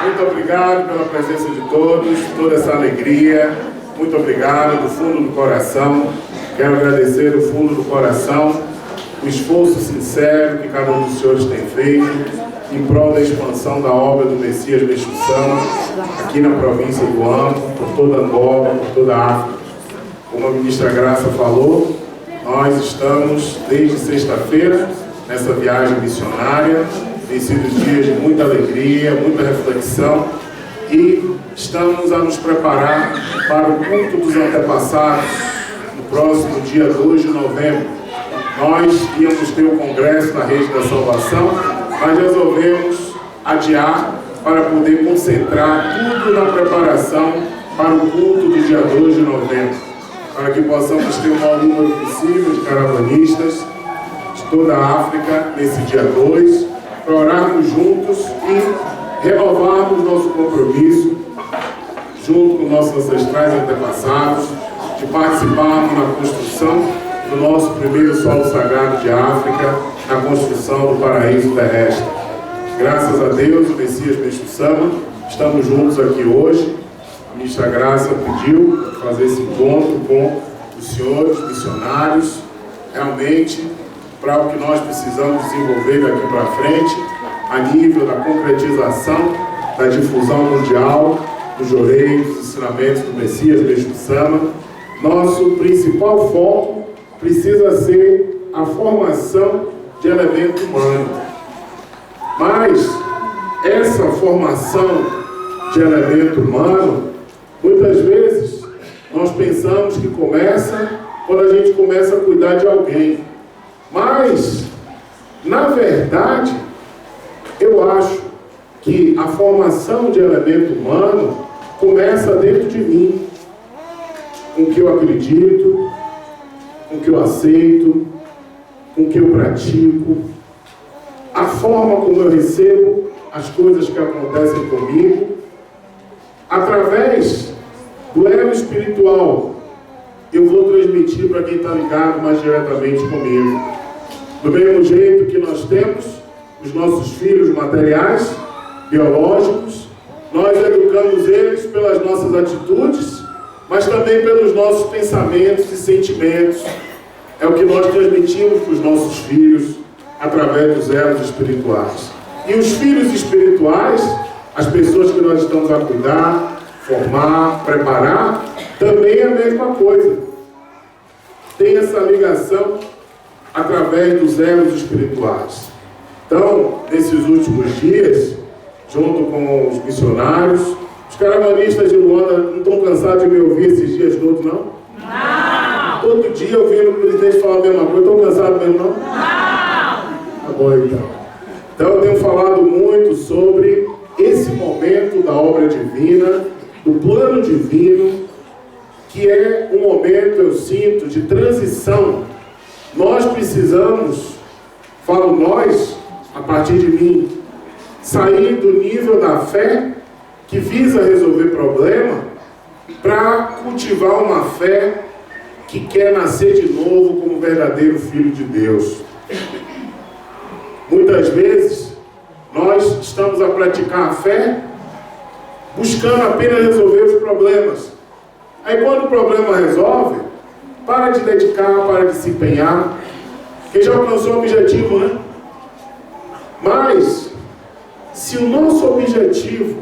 Muito obrigado pela presença de todos, toda essa alegria. Muito obrigado do fundo do coração. Quero agradecer do fundo do coração o esforço sincero que cada um dos senhores tem feito em prol da expansão da obra do Messias Meixo Sama aqui na província do Amo, por toda Angola, por toda a África. Como a ministra Graça falou, nós estamos desde sexta-feira nessa viagem missionária. Tem sido dias de muita alegria, muita reflexão e estamos a nos preparar para o culto dos antepassados no próximo dia 2 de novembro. Nós íamos ter o congresso na Rede da Salvação, mas resolvemos adiar para poder concentrar tudo na preparação para o culto do dia 2 de novembro, para que possamos ter o maior número possível de caravanistas de toda a África nesse dia 2, para orarmos juntos e renovarmos nosso compromisso junto com nossos ancestrais antepassados, de participarmos na construção do nosso primeiro solo sagrado de África, na construção do paraíso terrestre. Graças a Deus, o Messias Meixo Sama, estamos juntos aqui hoje. A ministra Graça pediu fazer esse encontro com os senhores missionários, realmente para o que nós precisamos desenvolver daqui para frente, a nível da concretização, da difusão mundial dos joreios, dos ensinamentos do Messias Meixo Sama. Nosso principal foco precisa ser a formação de elemento humano. Mas essa formação de elemento humano, muitas vezes nós pensamos que começa quando a gente começa a cuidar de alguém. Mas, na verdade, eu acho que a formação de elemento humano começa dentro de mim, com o que eu acredito, com o que eu aceito, com o que eu pratico, a forma como eu recebo as coisas que acontecem comigo, através do elo espiritual, eu vou transmitir para quem está ligado mais diretamente comigo. Do mesmo jeito que nós temos os nossos filhos materiais, biológicos, nós educamos eles pelas nossas atitudes, mas também pelos nossos pensamentos e sentimentos. É o que nós transmitimos para os nossos filhos através dos elos espirituais. E os filhos espirituais, as pessoas que nós estamos a cuidar, formar, preparar, também é a mesma coisa. Tem essa ligação através dos elos espirituais. Então, nesses últimos dias, junto com os missionários, os caravanistas de Luanda não estão cansados de me ouvir esses dias todos, não? Não! Todo dia ouvindo o presidente falar a mesma coisa, estão cansados mesmo, não? Não! Tá bom, então. Então, eu tenho falado muito sobre esse momento da obra divina, do plano divino, que é um momento, eu sinto, de transição. Nós precisamos, falo nós, a partir de mim, sair do nível da fé que visa resolver problema para cultivar uma fé que quer nascer de novo como verdadeiro filho de Deus. Muitas vezes nós estamos a praticar a fé buscando apenas resolver os problemas. Aí quando o problema resolve, para de dedicar, para de se empenhar, porque já alcançou o objetivo, né? Mas se o nosso objetivo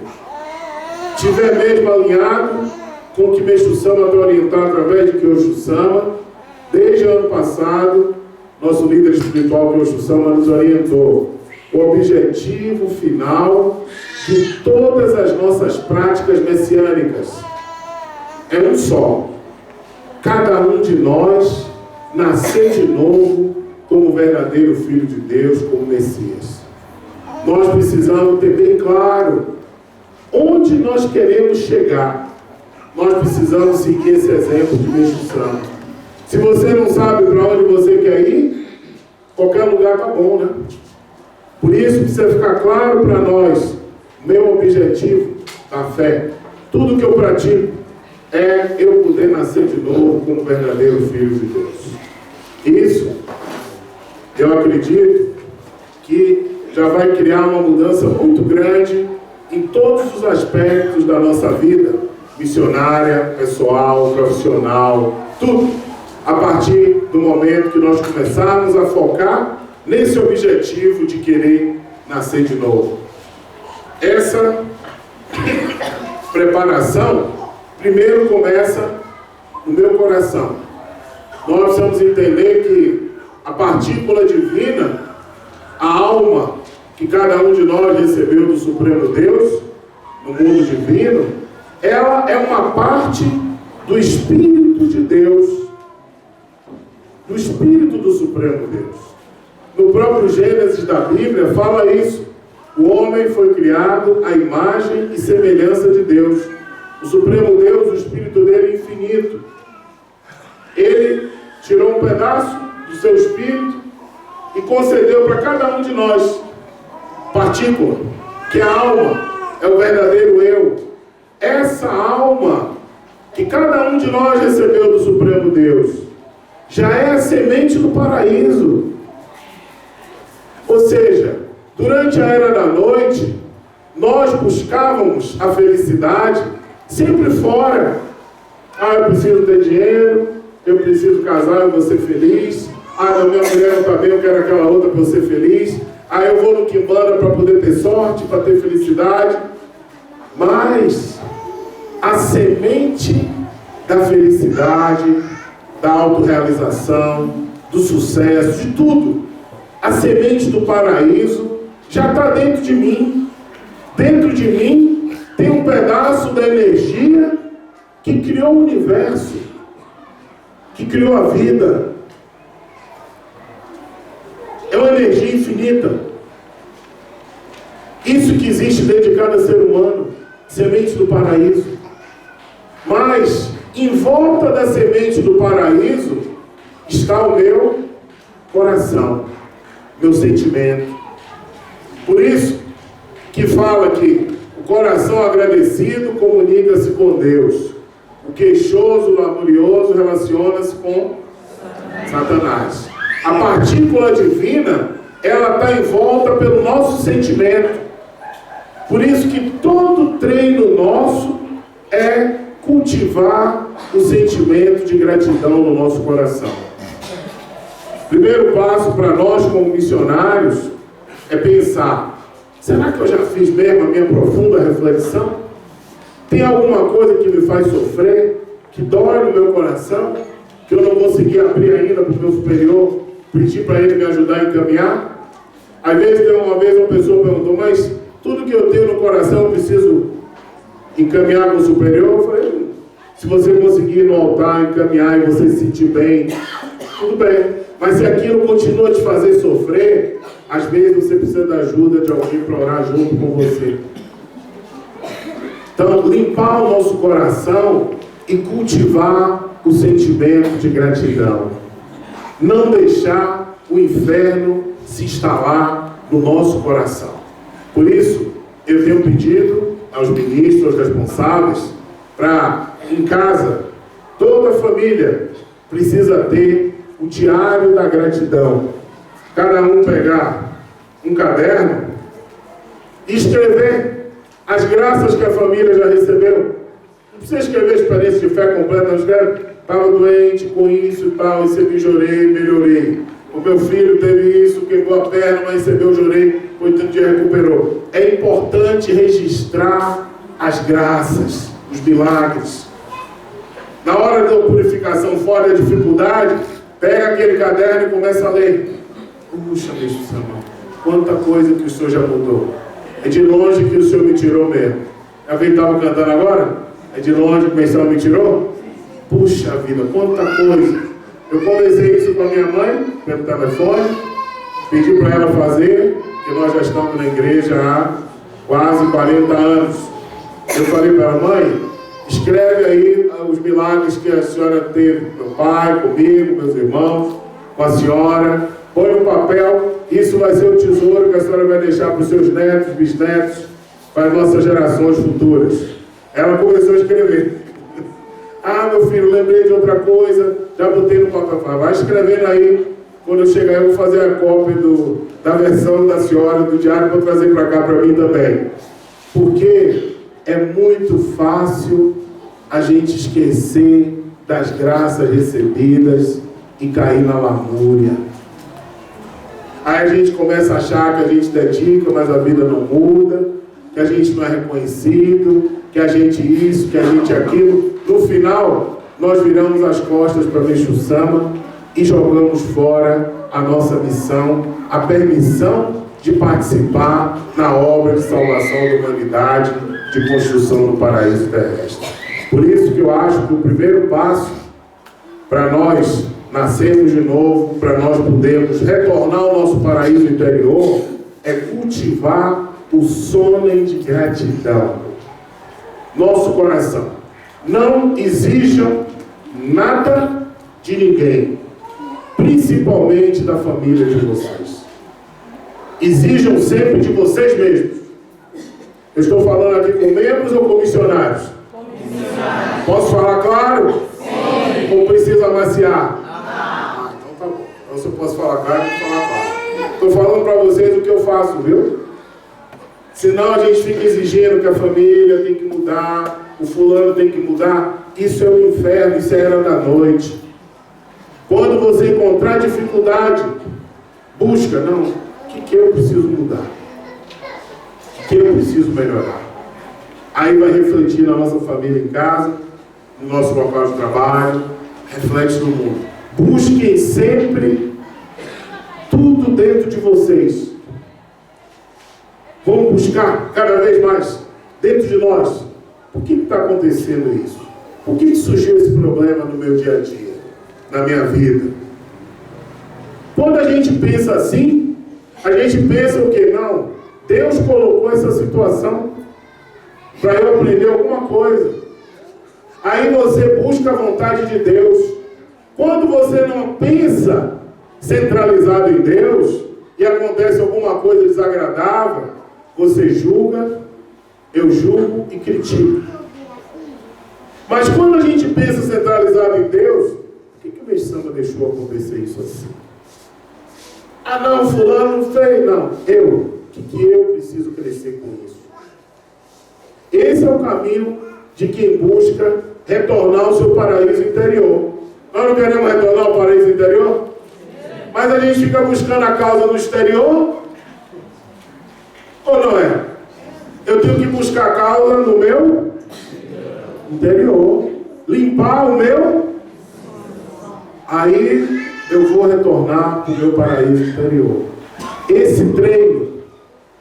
estiver mesmo alinhado com o que Meixo Sama está orientado através de Kyosho Sama, desde o ano passado, nosso líder espiritual Kyosho Sama nos orientou. O objetivo final de todas as nossas práticas messiânicas é um só: cada um de nós nascer de novo como verdadeiro Filho de Deus, como Messias. Nós precisamos ter bem claro onde nós queremos chegar. Nós precisamos seguir esse exemplo de Meixo Sama. Se você não sabe para onde você quer ir, qualquer lugar está bom, né? Por isso precisa ficar claro para nós, meu objetivo da fé, tudo que eu pratico é eu poder nascer de novo como verdadeiro Filho de Deus. Isso, eu acredito que já vai criar uma mudança muito grande em todos os aspectos da nossa vida, missionária, pessoal, profissional, tudo, a partir do momento que nós começarmos a focar nesse objetivo de querer nascer de novo. Essa preparação primeiro começa no meu coração. Nós precisamos entender que a partícula divina, a alma que cada um de nós recebeu do Supremo Deus, no mundo divino, ela é uma parte do Espírito de Deus, do Espírito do Supremo Deus. No próprio Gênesis da Bíblia fala isso. O homem foi criado à imagem e semelhança de Deus. O Supremo Deus, o Espírito dele é infinito. Ele tirou um pedaço do seu Espírito e concedeu para cada um de nós partícula, que a alma é o verdadeiro eu. Essa alma que cada um de nós recebeu do Supremo Deus já é a semente do paraíso. Ou seja, durante a era da noite, nós buscávamos a felicidade sempre fora. Ah, eu preciso ter dinheiro, eu preciso casar, eu vou ser feliz. Ah, não, minha mulher não está bem, eu quero aquela outra para eu ser feliz. Ah, eu vou no Kimbanda para poder ter sorte, para ter felicidade. Mas a semente da felicidade, da autorrealização, do sucesso, de tudo, a semente do paraíso já está dentro de mim. Dentro de mim tem um pedaço da energia que criou o universo, que criou a vida. É uma energia infinita. Isso que existe dentro de cada ser humano, semente do paraíso. Mas em volta da semente do paraíso está o meu coração, meu sentimento. Por isso que fala que o coração agradecido comunica-se com Deus. O queixoso, laborioso relaciona-se com Satanás. A partícula divina, ela está em volta pelo nosso sentimento. Por isso que todo treino nosso é cultivar o sentimento de gratidão no nosso coração. Primeiro passo para nós como missionários é pensar: será que eu já fiz mesmo a minha profunda reflexão? Tem alguma coisa que me faz sofrer, que dói no meu coração, que eu não consegui abrir ainda para o meu superior, pedir para ele me ajudar a encaminhar? Às vezes, uma pessoa perguntou: mas tudo que eu tenho no coração eu preciso encaminhar com o superior? Eu falei: se você conseguir ir no altar, encaminhar e você se sentir bem, tudo bem. Mas se aquilo continua a te fazer sofrer, às vezes você precisa da ajuda de alguém para orar junto com você. Então, limpar o nosso coração e cultivar o sentimento de gratidão. Não deixar o inferno se instalar no nosso coração. Por isso, eu tenho pedido aos ministros, aos responsáveis, para, em casa, toda a família precisa ter o diário da gratidão. Cada um pegar um caderno e escrever as graças que a família já recebeu. Não precisa escrever a experiência de fé completa, não escreve, estava doente com isso e tal, recebi, chorei, melhorei. O meu filho teve isso, quebrou a perna, mas recebeu, chorei, 8 dias recuperou. É importante registrar as graças, os milagres. Na hora da purificação, fora da dificuldade, pega aquele caderno e começa a ler. Puxa, meu Senhor, quanta coisa que o Senhor já mudou. É de longe que o Senhor me tirou mesmo. Alguém estava cantando agora? É de longe que o Senhor me tirou? Puxa vida, quanta coisa. Eu conversei isso com a minha mãe, pelo telefone, pedi para ela fazer, que nós já estamos na igreja há quase 40 anos. Eu falei para ela, mãe, escreve aí os milagres que a senhora teve com meu pai, comigo, meus irmãos, com a senhora. Põe no papel, isso vai ser o tesouro que a senhora vai deixar para os seus netos, bisnetos, para as nossas gerações futuras. Ela começou a escrever. Ah, meu filho, lembrei de outra coisa, já botei no papel. Vai escrevendo aí, quando eu chegar eu vou fazer a cópia da versão da senhora, do diário, vou trazer para cá para mim também. Porque é muito fácil a gente esquecer das graças recebidas e cair na lamúria. Aí a gente começa a achar que a gente dedica, mas a vida não muda, que a gente não é reconhecido, que a gente isso, que a gente aquilo. No final, nós viramos as costas para Meixo Sama e jogamos fora a nossa missão, a permissão de participar na obra de salvação da humanidade, de construção do paraíso terrestre. Por isso que eu acho que o primeiro passo para nós nascermos de novo, para nós podermos retornar ao nosso paraíso interior, é cultivar o sônem de gratidão. Nosso coração. Não exijam nada de ninguém, principalmente da família de vocês. Exijam sempre de vocês mesmos. Eu estou falando aqui com membros ou com missionários? Com missionários. Posso falar claro? Sim. Ou precisa amaciar? Então tá bom. Então se eu posso falar claro, eu vou falar claro. Estou falando para vocês o que eu faço, viu? Senão a gente fica exigindo que a família tem que mudar, o fulano tem que mudar. Isso é o inferno, isso é era da noite. Quando você encontrar dificuldade, busca, não, o que eu preciso mudar? O que eu preciso melhorar? Aí vai refletir na nossa família em casa, no nosso local de trabalho, reflete no mundo. Busquem sempre tudo dentro de vocês. Vamos buscar cada vez mais dentro de nós. Por que está acontecendo isso? Por que surgiu esse problema no meu dia a dia, na minha vida? Quando a gente pensa assim, a gente pensa o quê? Não, Deus colocou essa situação para eu aprender alguma coisa. Aí você busca a vontade de Deus. Quando você não pensa centralizado em Deus e acontece alguma coisa desagradável, você julga, eu julgo e critico. Mas quando a gente pensa centralizado em Deus, por que o Meixo Sama deixou acontecer isso assim? Ah não, fulano não fez, não. O que eu preciso crescer com isso? Esse é o caminho de quem busca retornar ao seu paraíso interior. Nós não queremos retornar ao paraíso interior? Mas a gente fica buscando a causa no exterior? Ou não é? Eu tenho que buscar a causa no meu interior. Limpar o meu. Aí eu vou retornar para o meu paraíso interior. Esse treino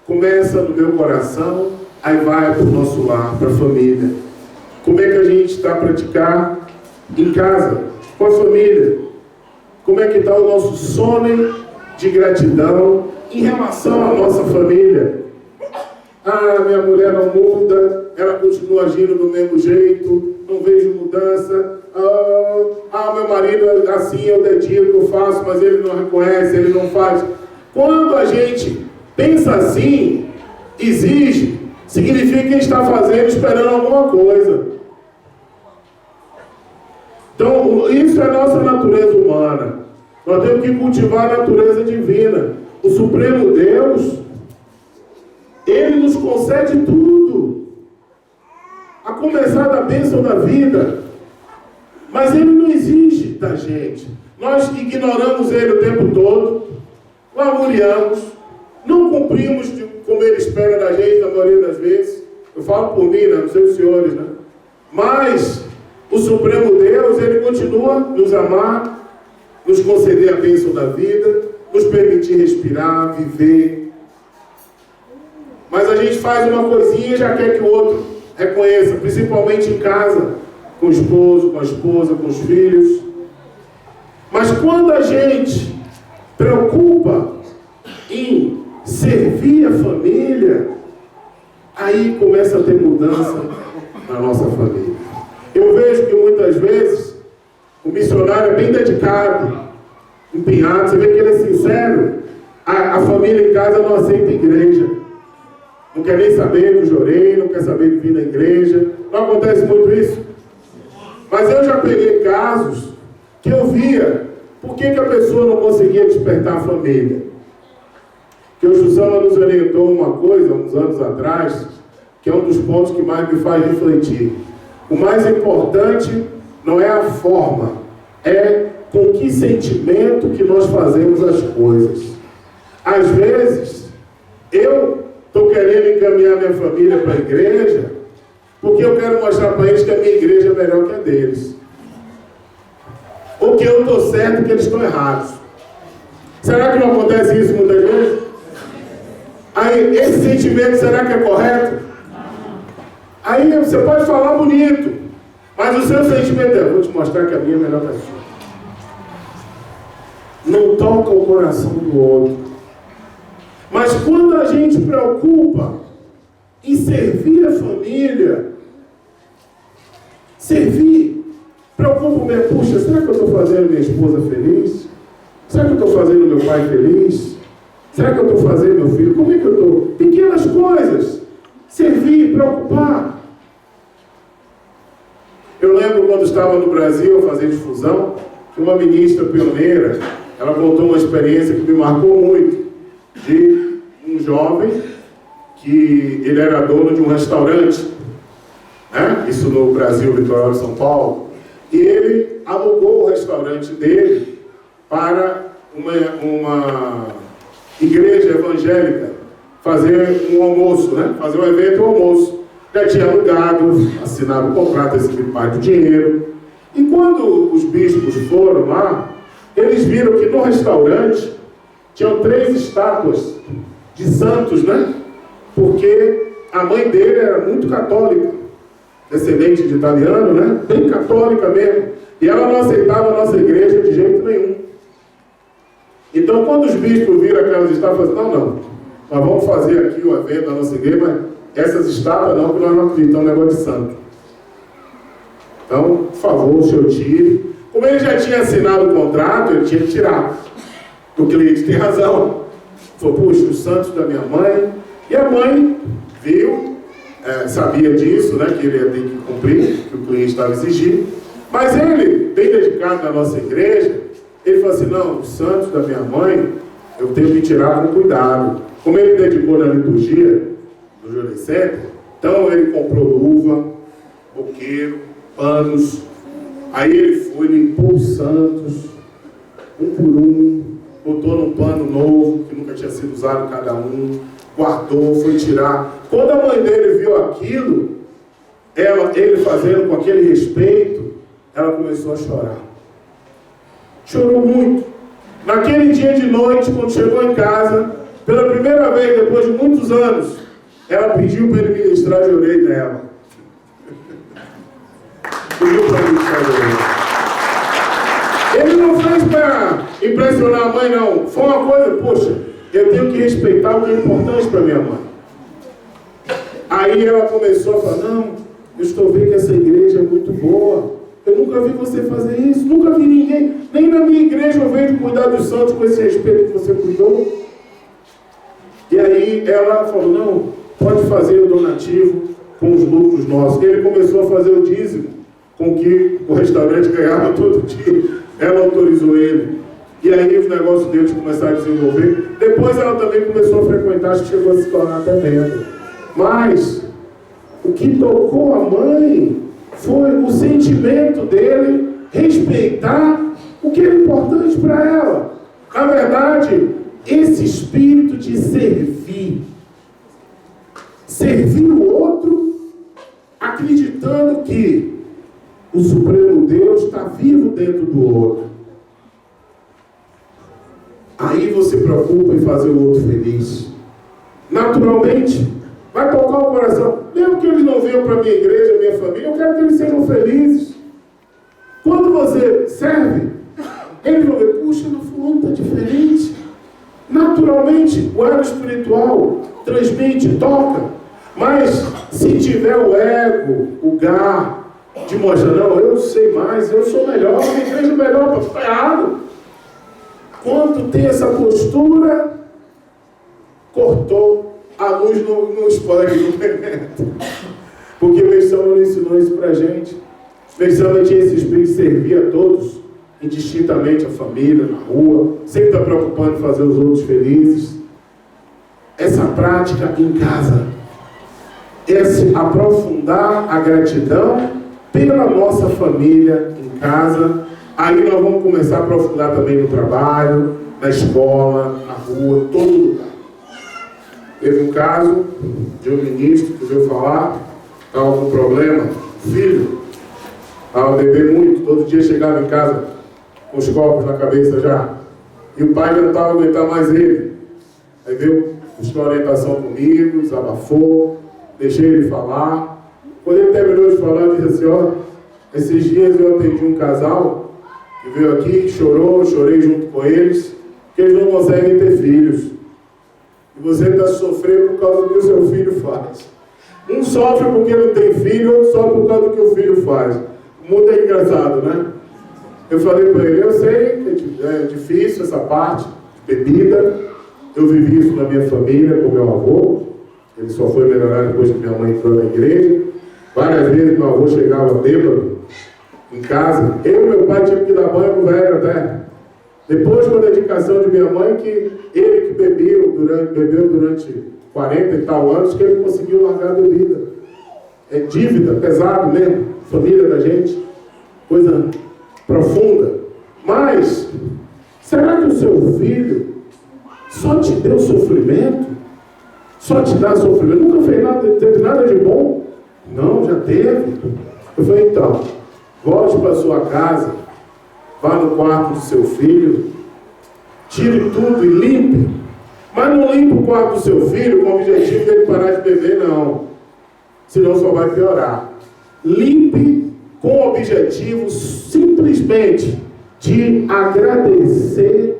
começa no meu coração, aí vai para o nosso lar, para a família. Como é que a gente está a praticar em casa, com a família? Como é que está o nosso sono de gratidão em relação à nossa família? Ah, minha mulher não muda, ela continua agindo do mesmo jeito, não vejo mudança. Meu marido assim, eu dedico, eu faço, mas ele não reconhece, ele não faz. Quando a gente pensa assim, exige, significa que está fazendo, esperando alguma coisa. Então, isso é a nossa natureza humana. Nós temos que cultivar a natureza divina. O Supremo Deus, Ele nos concede tudo. A começar da bênção da vida. Mas Ele não exige da gente. Nós ignoramos Ele o tempo todo. Lamuriamos. Não cumprimos como Ele espera da gente, na maioria das vezes. Eu falo por mim, né? Não sei os senhores, né? Mas o Supremo Deus, Ele continua nos amar, nos conceder a bênção da vida, nos permitir respirar, viver. Mas a gente faz uma coisinha e já quer que o outro reconheça, principalmente em casa, com o esposo, com a esposa, com os filhos. Mas quando a gente preocupa em servir a família, aí começa a ter mudança na nossa família. Eu vejo que muitas vezes o missionário é bem dedicado, empenhado, você vê que ele é sincero. A família em casa não aceita igreja. Não quer nem saber do jorei, não quer saber de vir na igreja. Não acontece muito isso? Mas eu já peguei casos que eu via por que a pessoa não conseguia despertar a família. Que o Jusama nos orientou uma coisa, uns anos atrás, que é um dos pontos que mais me faz refletir. O mais importante não é a forma, é com que sentimento que nós fazemos as coisas. Às vezes, eu estou querendo encaminhar minha família para a igreja, porque eu quero mostrar para eles que a minha igreja é melhor que a deles. Ou que eu estou certo e que eles estão errados. Será que não acontece isso muitas vezes? Aí, esse sentimento, será que é correto? Aí você pode falar bonito, mas o seu sentimento é: vou te mostrar que a minha é melhor que a sua. Não toca o coração do outro. Mas quando a gente preocupa em servir a família, preocupa-me, puxa, será que eu estou fazendo minha esposa feliz? Será que eu estou fazendo meu pai feliz? Será que eu estou fazendo meu filho? Como é que eu estou? Pequenas coisas. Servir, preocupar. Eu lembro quando estava no Brasil a fazer difusão, que uma ministra pioneira, ela contou uma experiência que me marcou muito, de um jovem que ele era dono de um restaurante, né? Isso no Brasil, litoral de São Paulo, e ele alugou o restaurante dele para uma igreja evangélica fazer um almoço, né? Fazer um evento, um almoço. Já tinha alugado, assinado o contrato, recebido parte do dinheiro. E quando os bispos foram lá, eles viram que no restaurante tinham 3 estátuas de santos, né? Porque a mãe dele era muito católica, descendente de italiano, né? Bem católica mesmo. E ela não aceitava a nossa igreja de jeito nenhum. Então, quando os bispos viram aquelas estátuas, não, nós vamos fazer aqui o evento da nossa igreja, mas essas estátuas não, porque nós não acreditamos no negócio de santo. Então, por favor, o senhor tire. Como ele já tinha assinado o contrato, ele tinha que tirar. O cliente tem razão. Falou, puxa, os santos da minha mãe. E a mãe viu, sabia disso, né, que ele ia ter que cumprir, que o cliente estava exigindo. Mas ele, bem dedicado na nossa igreja, ele falou assim, não, os santos da minha mãe, eu tenho que tirar com cuidado. Como ele dedicou na liturgia do Jorei Center, então ele comprou luva, coqueiro, panos. Aí ele foi, limpou os santos, um por um, botou num pano novo, que nunca tinha sido usado cada um, guardou, foi tirar. Quando a mãe dele viu aquilo, ele fazendo com aquele respeito, ela começou a chorar. Chorou muito. Naquele dia de noite, quando chegou em casa, pela primeira vez, depois de muitos anos, ela pediu para ele ministrar de orelha nela. Pediu para ministrar de orelha. Ele não fez para impressionar a mãe, não. Foi uma coisa, poxa, eu tenho que respeitar o que é importante para minha mãe. Aí ela começou a falar, não, eu estou vendo que essa igreja é muito boa. Eu nunca vi você fazer isso, nunca vi ninguém, nem na minha igreja eu vejo cuidar dos santos com esse respeito que você cuidou. E aí ela falou, não, pode fazer o donativo com os lucros nossos. Ele começou a fazer o dízimo com que o restaurante ganhava todo dia. Ela autorizou ele. E aí os negócios deles começaram a desenvolver. Depois ela também começou a frequentar, acho que chegou a se tornar até membro. Mas o que tocou a mãe foi o sentimento dele respeitar o que é importante para ela. Na verdade, esse espírito de servir o outro, acreditando que o Supremo Deus está vivo dentro do outro. Aí você preocupa em fazer o outro feliz. Naturalmente, vai tocar o coração. Mesmo que eles não venham para a minha igreja, minha família, eu quero que eles sejam felizes. Quando você serve, eles vão ver, puxa, no fulano está diferente. Naturalmente, o elo espiritual transmite, toca. Mas se tiver o ego, o gar, de mostrar, não, eu sei mais, eu sou melhor, eu me vejo melhor, para ficar errado. Quando tem essa postura, cortou a luz no spoiler aqui no momento. Porque o Meixão não ensinou isso pra gente. Meixão não tinha esse espírito de servir a todos, indistintamente a família, na rua, sempre está preocupando em fazer os outros felizes. Essa prática em casa, esse aprofundar a gratidão pela nossa família em casa. Aí nós vamos começar a aprofundar também no trabalho, na escola, na rua, em todo lugar. Teve um caso de um ministro que veio falar, estava com problema, filho, estava bebendo muito, todo dia chegava em casa com os copos na cabeça já. E o pai já não estava aguentando mais ele. Aí veio buscar orientação comigo, desabafou, deixei ele falar. Quando ele terminou de falar, eu disse assim, ó, esses dias eu atendi um casal que veio aqui, chorou, chorei junto com eles, que eles não conseguem ter filhos. E você está sofrendo por causa do que o seu filho faz. Um sofre porque não tem filho, outro sofre por causa do que o filho faz. O mundo é engraçado, né? Eu falei para ele, eu sei que é difícil essa parte de bebida. Eu vivi isso na minha família com meu avô. Ele só foi melhorar depois que minha mãe entrou na igreja. Várias vezes meu avô chegava bêbado em casa. Eu e meu pai tínhamos que dar banho pro velho até. Depois, com a dedicação de minha mãe, que ele que bebeu durante 40 e tal anos, que ele conseguiu largar a bebida. É dívida, pesado mesmo, família da gente, coisa profunda. Mas, será que o seu filho só te deu sofrimento? Só te dá sofrimento? Nunca fez nada, teve nada de bom? Não, já teve. Eu falei, então, volte para sua casa, vá no quarto do seu filho, tire tudo e limpe. Mas não limpe o quarto do seu filho com o objetivo de ele parar de beber, não. Senão só vai piorar. Limpe com o objetivo simplesmente de agradecer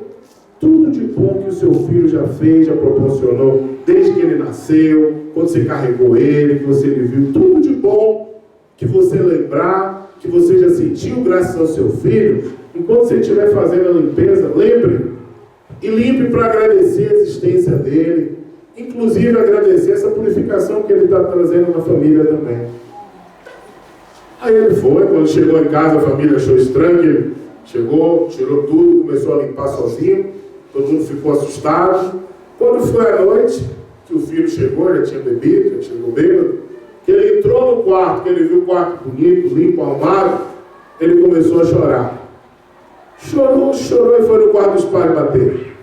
tudo de bom que o seu filho já fez, já proporcionou, desde que ele nasceu, quando você carregou ele, que você viu, tudo de bom que você lembrar, que você já sentiu graças ao seu filho. Enquanto você estiver fazendo a limpeza, lembre e limpe para agradecer a existência dele, inclusive agradecer essa purificação que ele está trazendo na família também. Aí ele foi, quando chegou em casa a família achou estranho, ele chegou, tirou tudo, começou a limpar sozinho, todo mundo ficou assustado. Quando foi à noite, que o filho chegou, já tinha bebido, já chegou bêbado, que ele entrou no quarto, que ele viu o quarto bonito, limpo, arrumado, ele começou a chorar. Chorou e foi no quarto dos pais bater.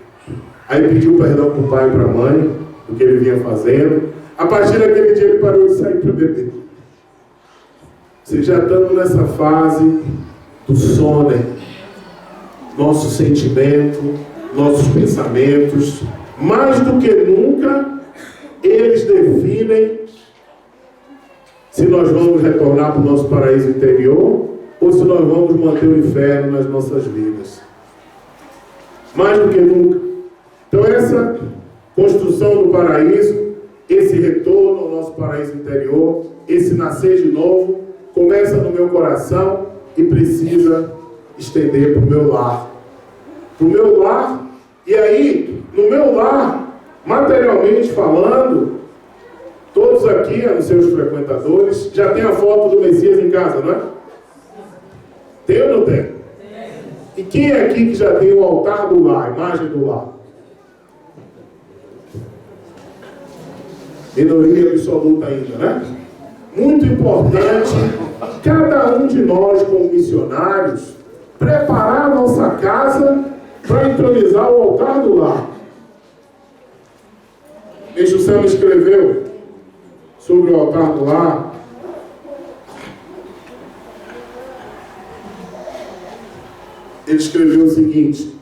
Aí pediu perdão para o pai e para a mãe, do que ele vinha fazendo. A partir daquele dia ele parou de sair para beber. Vocês já estamos nessa fase do sono, né? Nosso sentimento, nossos pensamentos, mais do que nunca, eles definem se nós vamos retornar para o nosso paraíso interior ou se nós vamos manter o inferno nas nossas vidas. Mais do que nunca. Então essa construção do paraíso, esse retorno ao nosso paraíso interior, esse nascer de novo, começa no meu coração e precisa estender para o meu lar. Para o meu lar, e aí, no meu lar, materialmente falando, Todos aqui, a não ser os frequentadores, já tem a foto do Messias em casa, não é? Tem ou não tem? E quem é aqui que já tem o altar do lar, a imagem do lar? Minoria absoluta ainda, né? Muito importante, cada um de nós, como missionários, preparar a nossa casa para entronizar o altar do lar. Meixo Sama escreveu sobre o altar do lar. Ele escreveu o seguinte: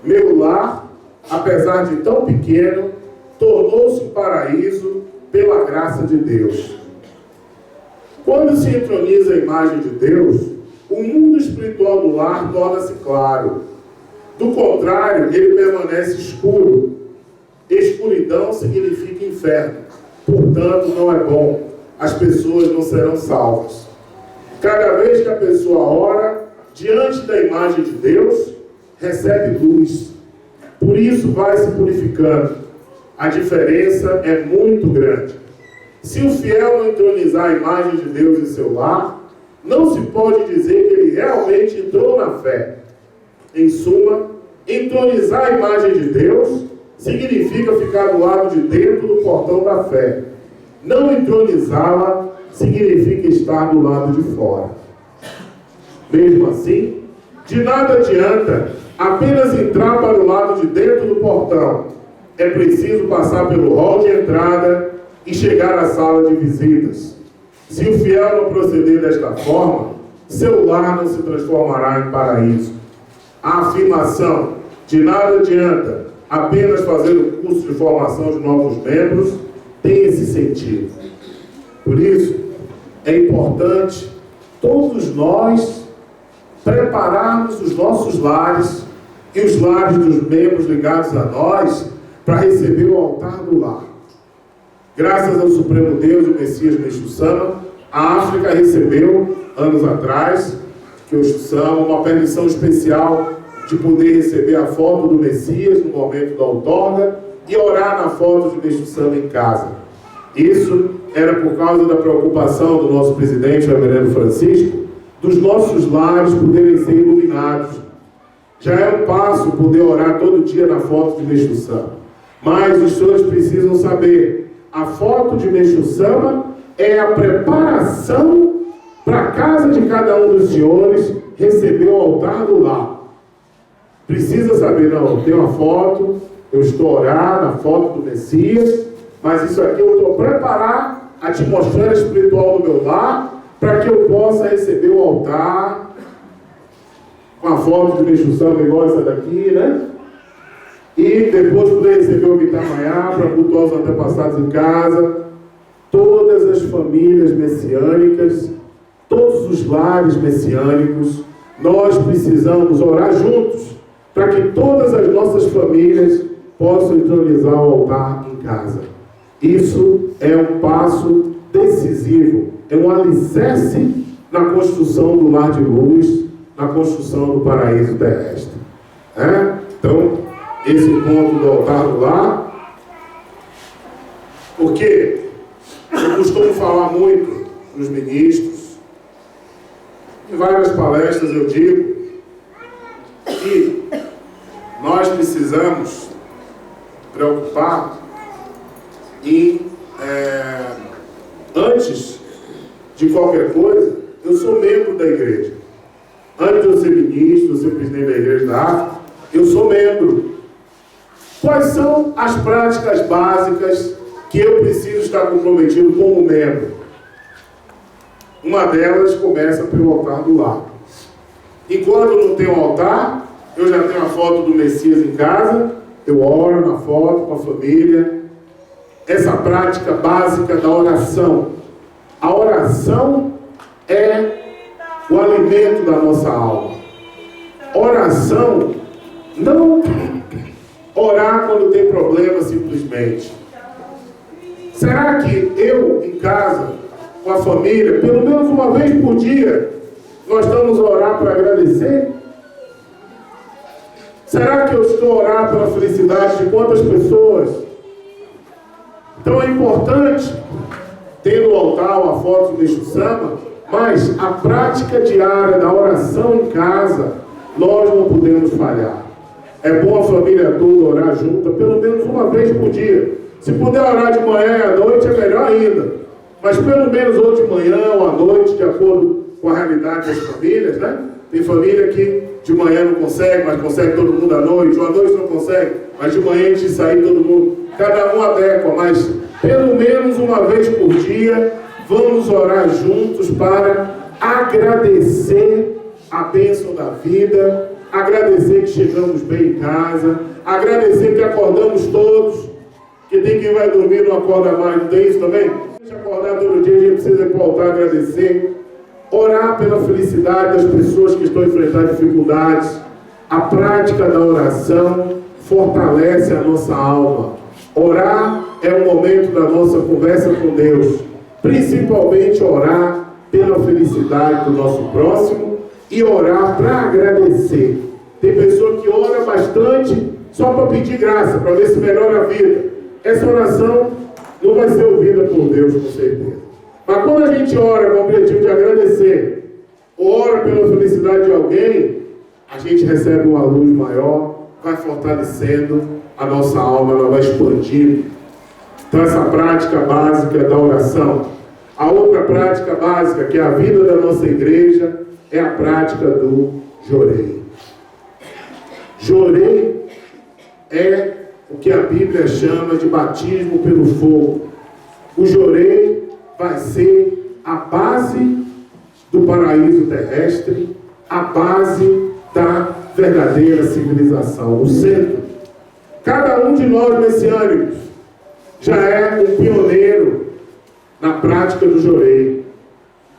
meu lar, apesar de tão pequeno, tornou-se um paraíso pela graça de Deus. Quando se entroniza a imagem de Deus, o mundo espiritual do lar torna-se claro. Do contrário, ele permanece escuro. Escuridão significa inferno. Portanto, não é bom. As pessoas não serão salvas. Cada vez que a pessoa ora diante da imagem de Deus, recebe luz. Por isso vai se purificando. A diferença é muito grande. Se o fiel não entronizar a imagem de Deus em seu lar, não se pode dizer que ele realmente entrou na fé. Em suma, entronizar a imagem de Deus significa ficar do lado de dentro do portão da fé. Não entronizá-la significa estar do lado de fora. Mesmo assim, de nada adianta apenas entrar para o lado de dentro do portão. É preciso passar pelo hall de entrada e chegar à sala de visitas. Se o fiel não proceder desta forma, seu lar não se transformará em paraíso. A afirmação de nada adianta apenas fazer o curso de formação de novos membros tem esse sentido. Por isso, é importante todos nós prepararmos os nossos lares e os lares dos membros ligados a nós para receber o altar do lar. Graças ao Supremo Deus, o Messias Meixo Sama, a África recebeu, anos atrás, que o Meixo Sama, uma permissão especial de poder receber a foto do Messias no momento da outorga e orar na foto de Meixo Sama em casa. Isso era por causa da preocupação do nosso presidente, o reverendo Francisco, dos nossos lares poderem ser iluminados. Já é um passo poder orar todo dia na foto de Meixo Sama. Mas os senhores precisam saber, a foto de Meixo Sama é a preparação para a casa de cada um dos senhores receber o altar do lar. Precisa saber, não, eu tenho uma foto, eu estou a orar na foto do Messias, mas isso aqui eu estou a preparar a atmosfera espiritual do meu lar para que eu possa receber o altar com a foto de Meixo Sama igual essa daqui, né? E depois poder receber o Guitamaiá para cultuar os antepassados em casa. Todas as famílias messiânicas, todos os lares messiânicos, nós precisamos orar juntos para que todas as nossas famílias possam entronizar o altar em casa. Isso é um passo decisivo, é um alicerce na construção do lar de luz, na construção do paraíso terrestre. Então, esse ponto do altar do lar, porque eu costumo falar muito para os ministros, em várias palestras eu digo que nós precisamos preocupar em, antes de qualquer coisa, eu sou membro da igreja. Antes de eu ser ministro, de eu ser presidente da igreja da África, eu sou membro. Quais são as práticas básicas que eu preciso estar comprometido como membro? Uma delas começa pelo altar do lar. Enquanto eu não tenho altar, eu já tenho a foto do Messias em casa, eu oro na foto com a família. Essa prática básica da oração. A oração é o alimento da nossa alma. Oração, não orar quando tem problema simplesmente. Será que eu, em casa, com a família, pelo menos uma vez por dia, nós estamos a orar para agradecer? Será que eu estou a orar pela felicidade de quantas pessoas? Então é importante ter no altar a foto do Exu Samba, mas a prática diária da oração em casa, nós não podemos falhar. É bom a família toda orar junta, pelo menos uma vez por dia. Se puder orar de manhã e à noite, é melhor ainda. Mas pelo menos ou de manhã ou à noite, de acordo com a realidade das famílias, né? Tem família que de manhã não consegue, mas consegue todo mundo à noite, ou à noite não consegue, mas de manhã antes de sair todo mundo. Cada um adequa, mas pelo menos uma vez por dia, vamos orar juntos para agradecer a bênção da vida, agradecer que chegamos bem em casa, agradecer que acordamos todos, que tem quem vai dormir e não acorda mais, não tem isso também? Se acordar todo dia, a gente precisa voltar a agradecer, orar pela felicidade das pessoas que estão enfrentando dificuldades. A prática da oração fortalece a nossa alma. Orar é o momento da nossa conversa com Deus, principalmente orar pela felicidade do nosso próximo e orar para agradecer. Tem pessoa que ora bastante só para pedir graça, para ver se melhora a vida. Essa oração não vai ser ouvida por Deus, com certeza. Mas quando a gente ora com o objetivo de agradecer, ou ora pela felicidade de alguém, a gente recebe uma luz maior, vai fortalecendo a nossa alma, ela vai expandindo. Então essa prática básica da oração. A outra prática básica, que é a vida da nossa igreja, é a prática do jorei. Jorei é o que a Bíblia chama de batismo pelo fogo. O jorei vai ser a base do paraíso terrestre, a base da verdadeira civilização, o centro. Cada um de nós messiânicos já é um pioneiro na prática do jorei.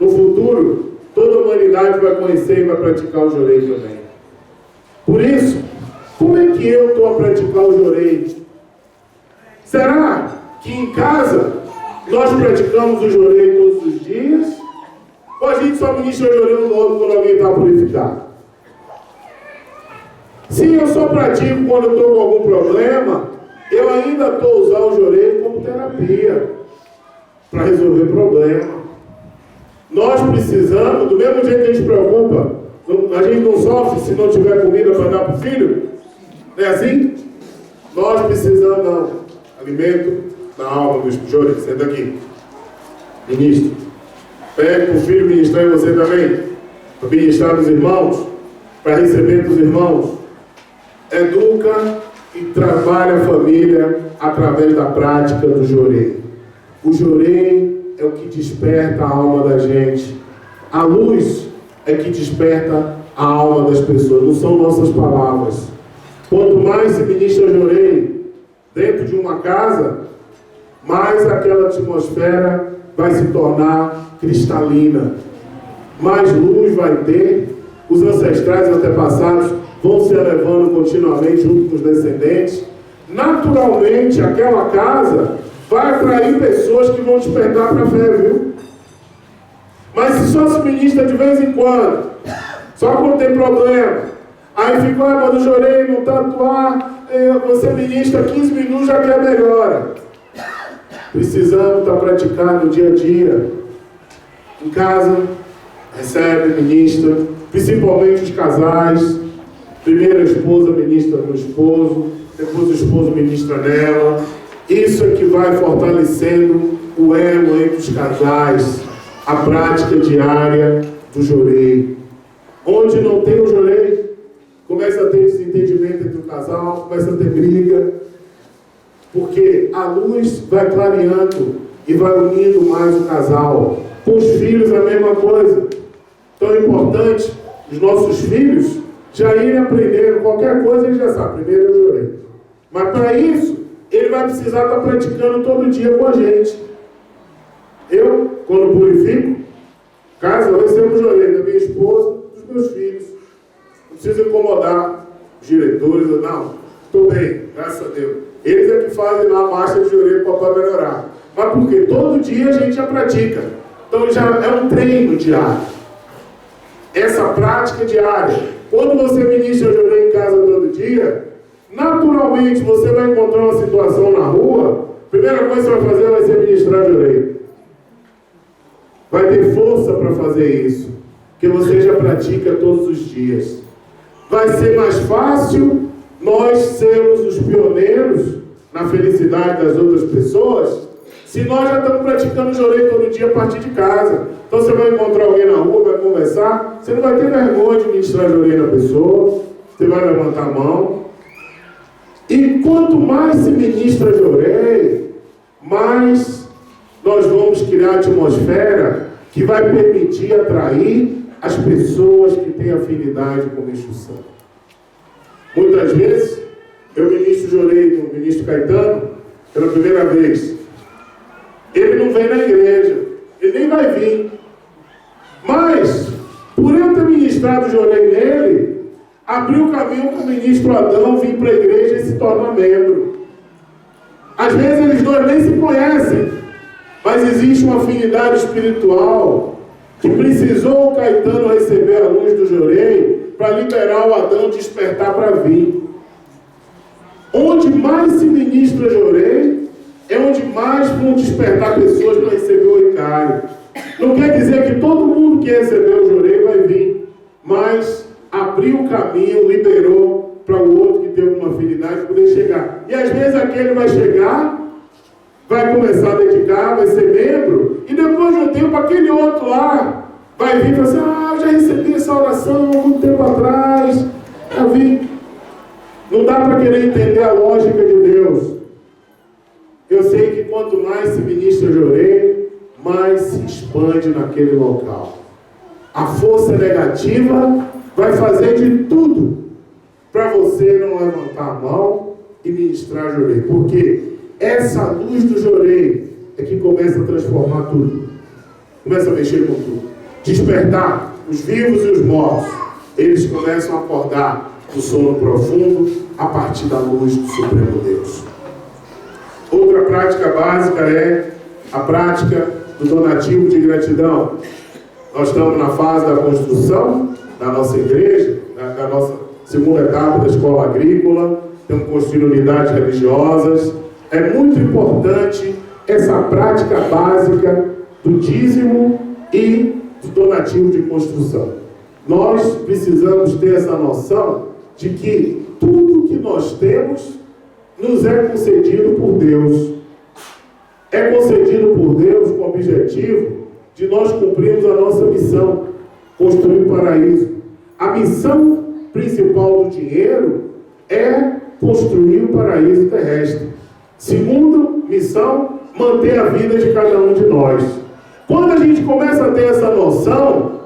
No futuro, toda a humanidade vai conhecer e vai praticar o jorei também. Por isso, como é que eu estou a praticar o jorei? Será que em casa nós praticamos o jorei todos os dias? Ou a gente só ministra o jorei no outro quando alguém está purificado? Se eu só pratico quando eu estou com algum problema, eu ainda estou a usar o jorei como terapia para resolver problema. Nós precisamos, do mesmo jeito que a gente preocupa, a gente não sofre se não tiver comida para dar para o filho, não é assim? Nós precisamos dar alimento na alma do jorei. Senta aqui, ministro. Pede para o filho ministrar em você também, para ministrar dos irmãos, para receber dos irmãos. Educa e trabalha a família através da prática do jorei. O jorei é o que desperta a alma da gente. A luz é que desperta a alma das pessoas, não são nossas palavras. Quanto mais se ministra jorei dentro de uma casa, mais aquela atmosfera vai se tornar cristalina. Mais luz vai ter, os ancestrais antepassados vão se elevando continuamente junto com os descendentes. Naturalmente, aquela casa vai atrair pessoas que vão despertar para a fé, viu? Mas se só se ministra de vez em quando, só quando tem problema, aí fica, mas o jorei não está atuar, você ministra 15 minutos, já quer melhora. Precisamos estar praticando no dia a dia. Em casa, recebe, ministra, principalmente os casais. Primeiro a esposa ministra no esposo, depois o esposo ministra nela. Isso é que vai fortalecendo o elo entre os casais, a prática diária do jorei. Onde não tem o jorei, começa a ter desentendimento entre o casal, começa a ter briga, porque a luz vai clareando e vai unindo mais o casal. Com os filhos a mesma coisa. Então é importante os nossos filhos já irem aprendendo qualquer coisa, ele já sabe, primeiro eu jorei. Mas para isso, ele vai precisar estar praticando todo dia com a gente. Eu, quando purifico, casa, eu recebo o jorei da minha esposa, dos meus filhos. Não preciso incomodar os diretores, não, estou bem, graças a Deus. Eles é que fazem lá a marcha de jorei para o papai melhorar. Mas porque todo dia a gente já pratica. Então já é um treino diário. Essa prática diária. Quando você ministra o jorei em casa todo dia, naturalmente você vai encontrar uma situação na rua Primeira coisa que você vai fazer vai ser ministrar jorei. Vai ter força para fazer isso, que você já pratica todos os dias. Vai ser mais fácil nós sermos os pioneiros na felicidade das outras pessoas, se nós já estamos praticando jorei todo dia a partir de casa. Então você vai encontrar alguém na rua, vai conversar, você não vai ter vergonha de ministrar jorei na pessoa, você vai levantar a mão. E quanto mais se ministra jorei, mais nós vamos criar a atmosfera que vai permitir atrair as pessoas que têm afinidade com o Exu Santo. Muitas vezes, eu ministro jorei no ministro Caetano, pela primeira vez. Ele não vem na igreja, ele nem vai vir. Mas, por eu ter ministrado jorei nele, abriu o caminho para o ministro Adão vir para a igreja e se tornar membro. Às vezes eles dois nem se conhecem, mas existe uma afinidade espiritual que precisou o Caetano receber a luz do jorei para liberar o Adão despertar para vir. Onde mais se ministra jorei é onde mais vão despertar pessoas para receber o Icário. Não quer dizer que todo mundo que recebeu o jorei vai vir, mas abriu o caminho, liberou para o outro que tem alguma afinidade poder chegar. E às vezes aquele vai chegar, vai começar a dedicar, vai ser membro, e depois de um tempo aquele outro lá vai vir e falar assim: eu já recebi essa oração muito tempo atrás, já vi. Não dá para querer entender a lógica de Deus. Eu sei que quanto mais se ministra jorei, mais se expande naquele local. A força negativa vai fazer de tudo para você não levantar a mão e ministrar jorei. Porque essa luz do jorei é que começa a transformar tudo. Começa a mexer com tudo. Despertar os vivos e os mortos. Eles começam a acordar do sono profundo a partir da luz do Supremo Deus. Outra prática básica é a prática do donativo de gratidão. Nós estamos na fase da construção da nossa igreja, da nossa segunda etapa da escola agrícola, estamos construindo unidades religiosas. É muito importante essa prática básica do dízimo e do donativo de construção. Nós precisamos ter essa noção de que tudo que nós temos nos é concedido por Deus. É concedido por Deus com o objetivo de nós cumprirmos a nossa missão, construir o paraíso. A missão principal do dinheiro é construir o paraíso terrestre. Segunda missão, manter a vida de cada um de nós. Quando a gente começa a ter essa noção,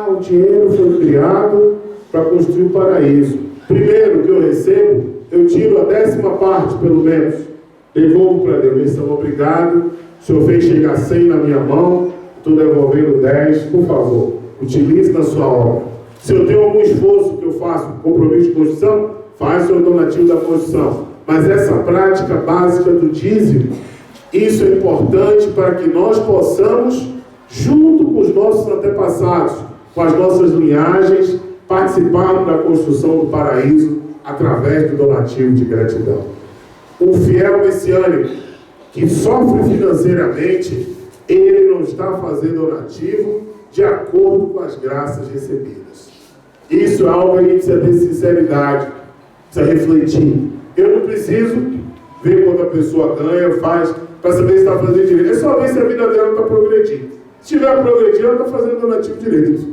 o dinheiro foi criado para construir o paraíso. Primeiro que eu recebo, eu tiro a 10ª parte, pelo menos, devolvo para Deus. Missão, obrigado. O Senhor fez chegar 100 na minha mão, estou devolvendo 10, por favor, utilize na sua obra. Se eu tenho algum esforço que eu faço, compromisso de construção, faz o seu donativo da construção. Mas essa prática básica do dízimo, isso é importante para que nós possamos, junto com os nossos antepassados, com as nossas linhagens, participarmos da construção do paraíso através do donativo de gratidão. O fiel messiânico que sofre financeiramente, ele não está fazendo donativo de acordo com as graças recebidas. Isso é algo que a gente precisa ter sinceridade, precisa refletir. Eu não preciso ver quanto a pessoa ganha, faz, para saber se está fazendo direito. É só ver se a vida dela está progredindo. Se estiver progredindo, ela está fazendo donativo direito.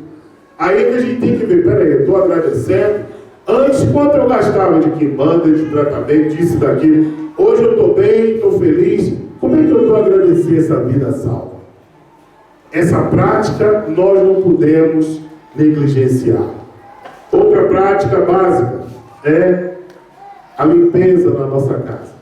Aí que a gente tem que ver, peraí, eu estou agradecendo. Antes, quanto eu gastava de quimbanda, de tratamento, disso e daquilo. Hoje eu estou bem, estou feliz. Como é que eu estou a agradecer essa vida salva? Essa prática nós não podemos negligenciar. Outra prática básica é a limpeza na nossa casa.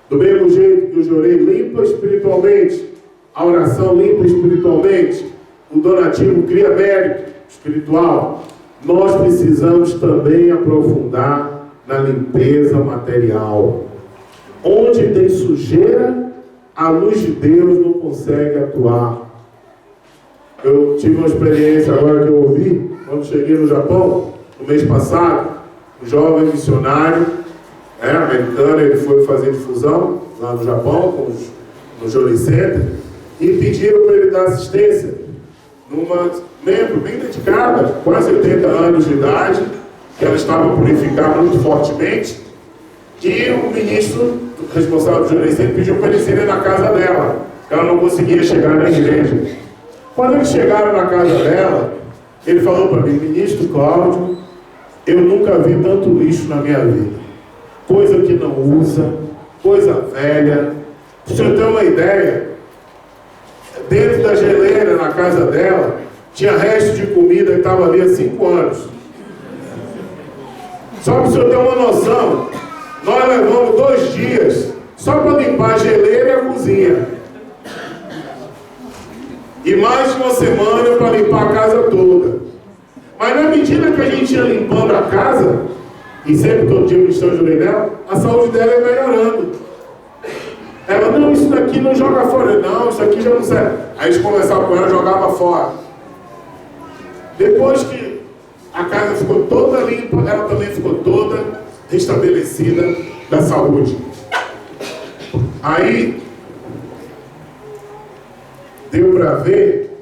Do mesmo jeito que o jorei limpa espiritualmente, a oração limpa espiritualmente, o donativo cria mérito espiritual, nós precisamos também aprofundar na limpeza material. Onde tem sujeira, a luz de Deus não consegue atuar. Eu tive uma experiência agora que eu ouvi, quando cheguei no Japão, no mês passado, um jovem missionário, americana. Ele foi fazer difusão lá no Japão, no Jolie Center, e pediram para ele dar assistência numa membro bem dedicada, quase 80 anos de idade, que ela estava a purificar muito fortemente, e o ministro responsável do Jolie Center pediu para eles irem na casa dela, ela não conseguia chegar na igreja. Quando eles chegaram na casa dela, ele falou para mim: ministro Cláudio, eu nunca vi tanto lixo na minha vida. Coisa que não usa, coisa velha. Se o senhor tem uma ideia, dentro da geleira na casa dela, tinha resto de comida que estava ali há 5 anos. Só para o senhor ter uma noção, nós levamos 2 dias só para limpar a geleira e a cozinha. E mais de uma semana para limpar a casa toda. Mas na medida que a gente ia limpando a casa, e sempre todo dia o cristão de nela, a saúde dela ia melhorando. Ela: não, isso daqui não joga fora. Não, isso aqui já não serve. Aí a gente conversava com ela, jogava fora. Depois que a casa ficou toda limpa, ela também ficou toda restabelecida da saúde. Aí deu para ver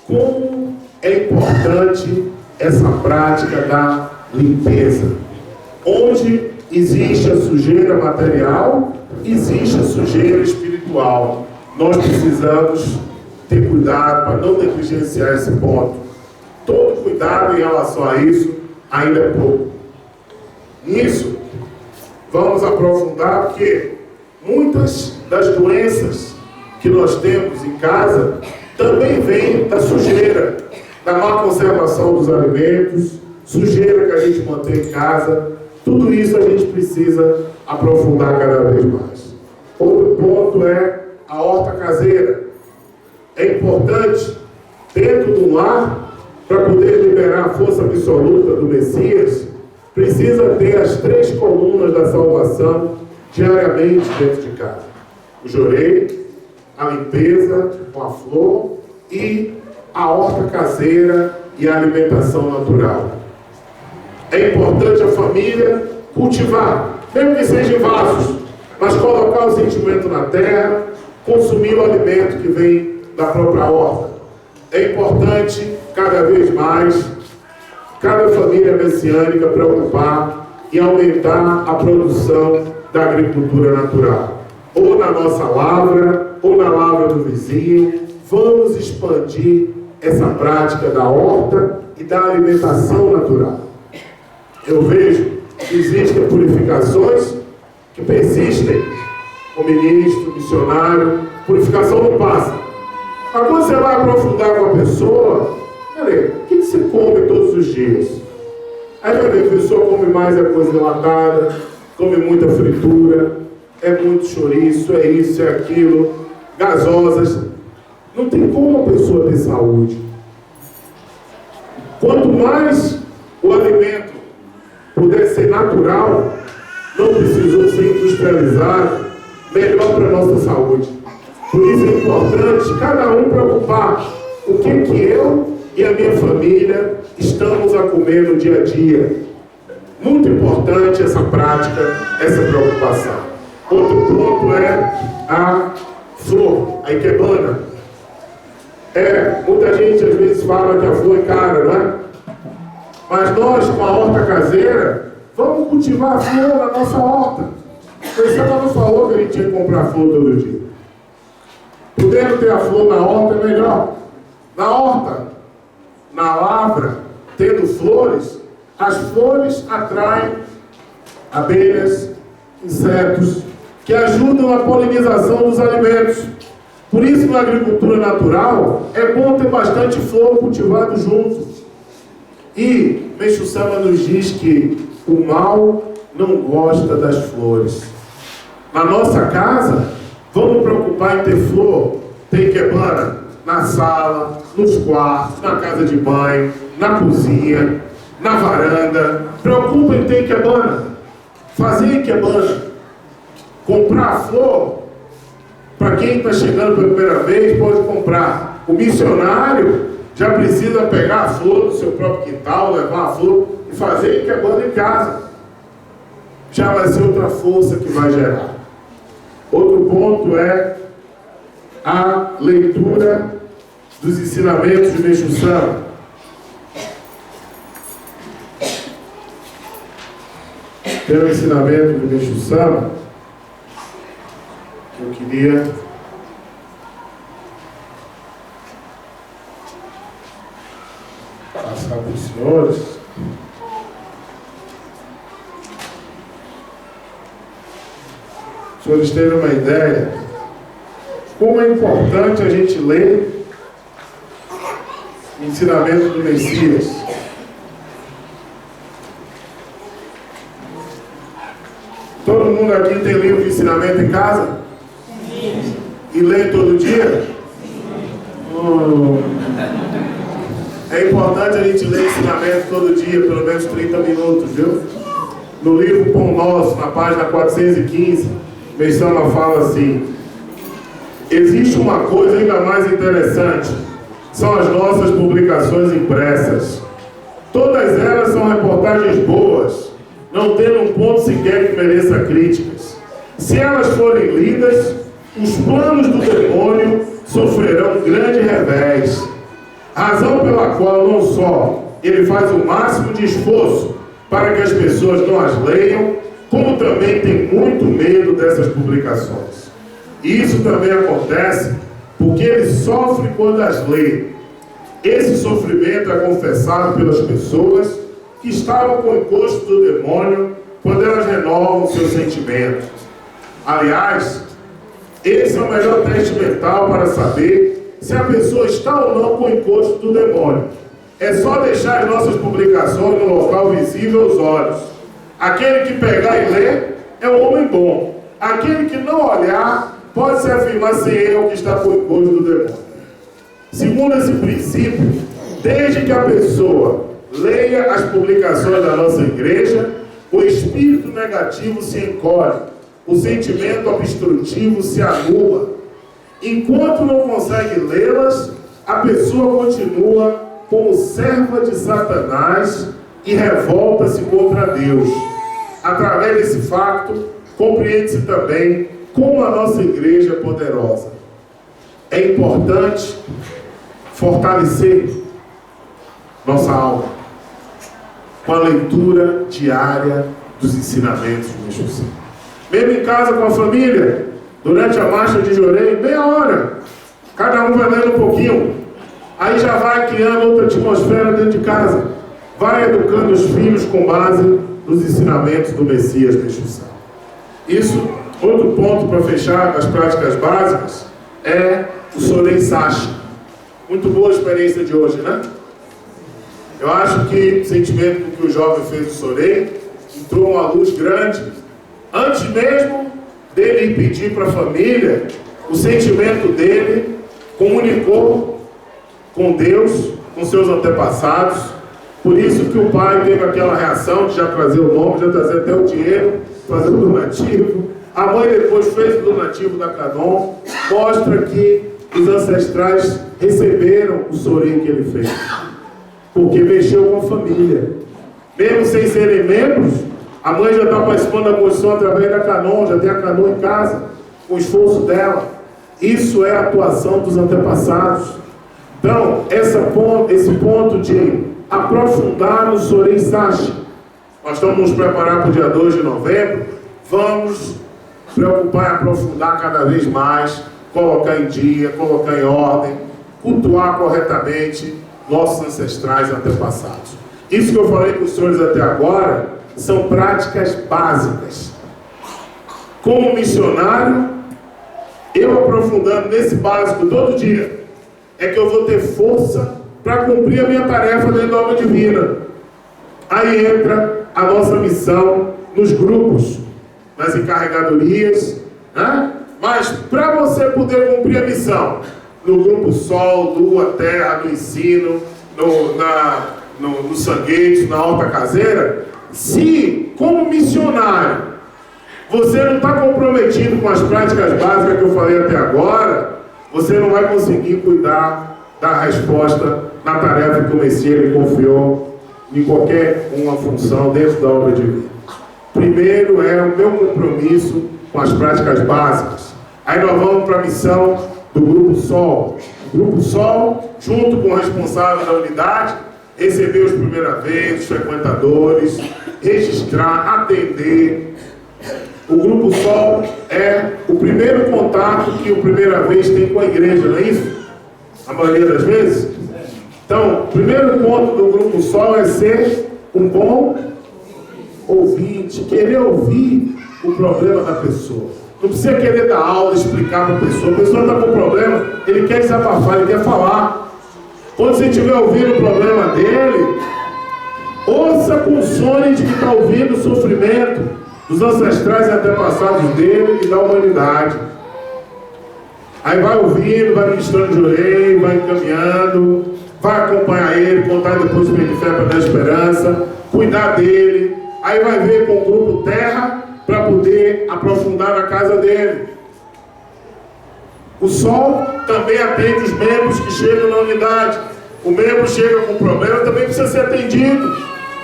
como é importante essa prática da limpeza. Onde existe a sujeira material, existe a sujeira espiritual. Nós precisamos ter cuidado para não negligenciar esse ponto. Todo cuidado em relação a isso ainda é pouco. Nisso, vamos aprofundar, porque muitas das doenças que nós temos em casa também vêm da sujeira, da má conservação dos alimentos, sujeira que a gente mantém em casa. Tudo isso a gente precisa aprofundar cada vez mais. Outro ponto é a horta caseira. É importante, dentro do lar, para poder liberar a força absoluta do Messias, precisa ter as 3 colunas da salvação diariamente dentro de casa: o jorei, a limpeza com a flor e a horta caseira e a alimentação natural. É importante a família cultivar, mesmo que seja em vasos, mas colocar o sentimento na terra, consumir o alimento que vem da própria horta. É importante, cada vez mais, cada família messiânica preocupar em aumentar a produção da agricultura natural. Ou na nossa lavra, ou na lavra do vizinho. Vamos expandir essa prática da horta e da alimentação natural. Eu vejo que existem purificações que persistem. O ministro, o missionário, purificação não passa. Mas quando você vai aprofundar com a pessoa, peraí, o que você come todos os dias? Aí vai ver, a pessoa come mais a coisa enlatada, come muita fritura, é muito chouriço, é isso, é aquilo, gasosas. Não tem como a pessoa ter saúde. Quanto mais o alimento puder ser natural, não precisou ser industrializado, melhor para a nossa saúde. Por isso é importante cada um preocupar o que eu e a minha família estamos a comer no dia a dia. Muito importante essa prática, essa preocupação. Outro ponto é a flor, a ikebana. Muita gente às vezes fala que a flor é cara, não é? Mas nós, com a horta caseira, vamos cultivar a flor na nossa horta. Você não falou que a gente tinha que comprar flor todo dia. Podendo ter a flor na horta é melhor. Na horta, na lavra, tendo flores, as flores atraem abelhas, insetos, que ajudam na polinização dos alimentos. Por isso, na agricultura natural, é bom ter bastante flor cultivado junto. E Meixo Sama nos diz que o mal não gosta das flores. Na nossa casa, vamos preocupar em ter flor, ter ikebana na sala, nos quartos, na casa de banho, na cozinha, na varanda. Preocupa em ter ikebana, fazer ikebana, comprar flor. Para quem está chegando pela primeira vez, pode comprar. O missionário já precisa pegar a flor do seu próprio quintal, levar a flor e fazer ikebana em casa. já vai ser outra força que vai gerar. Outro ponto é a leitura dos ensinamentos de Meixo Sama. Pelo ensinamento de Meixo Sama, eu queria passar para os senhores. Os senhores terem uma ideia como é importante a gente ler o ensinamento do Messias. Todo mundo aqui tem livro de ensinamento em casa? Sim. E lê todo dia? É importante a gente ler ensinamento todo dia, pelo menos 30 minutos, viu? No livro Pão Nosso, na página 415, Meixo Sama fala assim: existe uma coisa ainda mais interessante, são as nossas publicações impressas. Todas elas são reportagens boas, não tendo um ponto sequer que mereça críticas. Se elas forem lidas, os planos do demônio sofrerão grande revés, razão pela qual não só ele faz o máximo de esforço para que as pessoas não as leiam, como também tem muito medo dessas publicações. E isso também acontece porque ele sofre quando as lê. Esse sofrimento é confessado pelas pessoas que estavam com o encosto do demônio quando elas renovam seus sentimentos. Aliás, esse é o melhor teste mental para saber se a pessoa está ou não com o encosto do demônio. É só deixar as nossas publicações no local visível aos olhos. Aquele que pegar e ler é um homem bom. Aquele que não olhar pode se afirmar ser eu que está com o encosto do demônio. Segundo esse princípio, desde que a pessoa leia as publicações da nossa igreja, o espírito negativo se encolhe, o sentimento obstrutivo se anula. Enquanto não consegue lê-las, a pessoa continua como serva de Satanás e revolta-se contra Deus. Através desse facto, compreende-se também como a nossa igreja é poderosa. É importante fortalecer nossa alma com a leitura diária dos ensinamentos de Meixo Sama. Mesmo em casa com a família, durante a marcha de Jorei, meia hora, cada um vai lendo um pouquinho, aí já vai criando outra atmosfera dentro de casa, vai educando os filhos com base nos ensinamentos do Messias Meixo Sama. Isso, outro ponto para fechar as práticas básicas, é o Sorei Sashi. Muito boa a experiência de hoje, né? Eu acho que o sentimento que o jovem fez do Sorei entrou uma luz grande. Antes mesmo dele pedir para a família, o sentimento dele comunicou com Deus, com seus antepassados. Por isso que o pai teve aquela reação de já trazer o nome, já trazer até o dinheiro, fazer o donativo. A mãe depois fez o donativo da Canon. Mostra que os ancestrais receberam o Sorei que ele fez, porque mexeu com a família. Mesmo sem serem membros, a mãe já está participando da construção através da Canon, já tem a Canon em casa, com o esforço dela. Isso é a atuação dos antepassados. Então, esse ponto de aprofundar no Sorei Sashi, nós estamos nos preparando para o dia 2 de novembro, vamos preocupar em aprofundar cada vez mais, colocar em dia, colocar em ordem, cultuar corretamente nossos ancestrais antepassados. Isso que eu falei com os senhores até agora são práticas básicas. Como missionário, eu aprofundando nesse básico todo dia, é que eu vou ter força para cumprir a minha tarefa dentro da obra divina. Aí entra a nossa missão nos grupos, nas encarregadorias, né? Mas para você poder cumprir a missão no grupo Sol, Lua, Terra, no ensino, no Sangueiros, na Horta Caseira, se como missionário você não está comprometido com as práticas básicas que eu falei até agora, você não vai conseguir cuidar da resposta na tarefa que o Messias lhe confiou em qualquer uma função dentro da obra divina. primeiro é o meu compromisso com as práticas básicas. Aí nós vamos para a missão do Grupo Sol. O Grupo Sol, junto com o responsável da unidade, receber os primeira vez, os frequentadores, registrar, atender. O Grupo Sol é o primeiro contato que o primeira vez tem com a igreja, não é isso? A maioria das vezes? Então, o primeiro ponto do Grupo Sol é ser um bom ouvinte, querer ouvir o problema da pessoa. Não precisa querer dar aula, explicar para a pessoa está com problema, ele quer desabafar, ele quer falar. Quando você estiver ouvindo o problema dele, ouça com sono de que está ouvindo o sofrimento dos ancestrais e antepassados dele e da humanidade. Aí vai ouvindo, vai ministrando de orelha, vai encaminhando, vai acompanhar ele, contar depois o meio de fé para dar esperança, cuidar dele. Aí vai ver com o Grupo Terra para poder aprofundar na casa dele. O Sol também atende os membros que chegam na unidade. O membro chega com problema, também precisa ser atendido.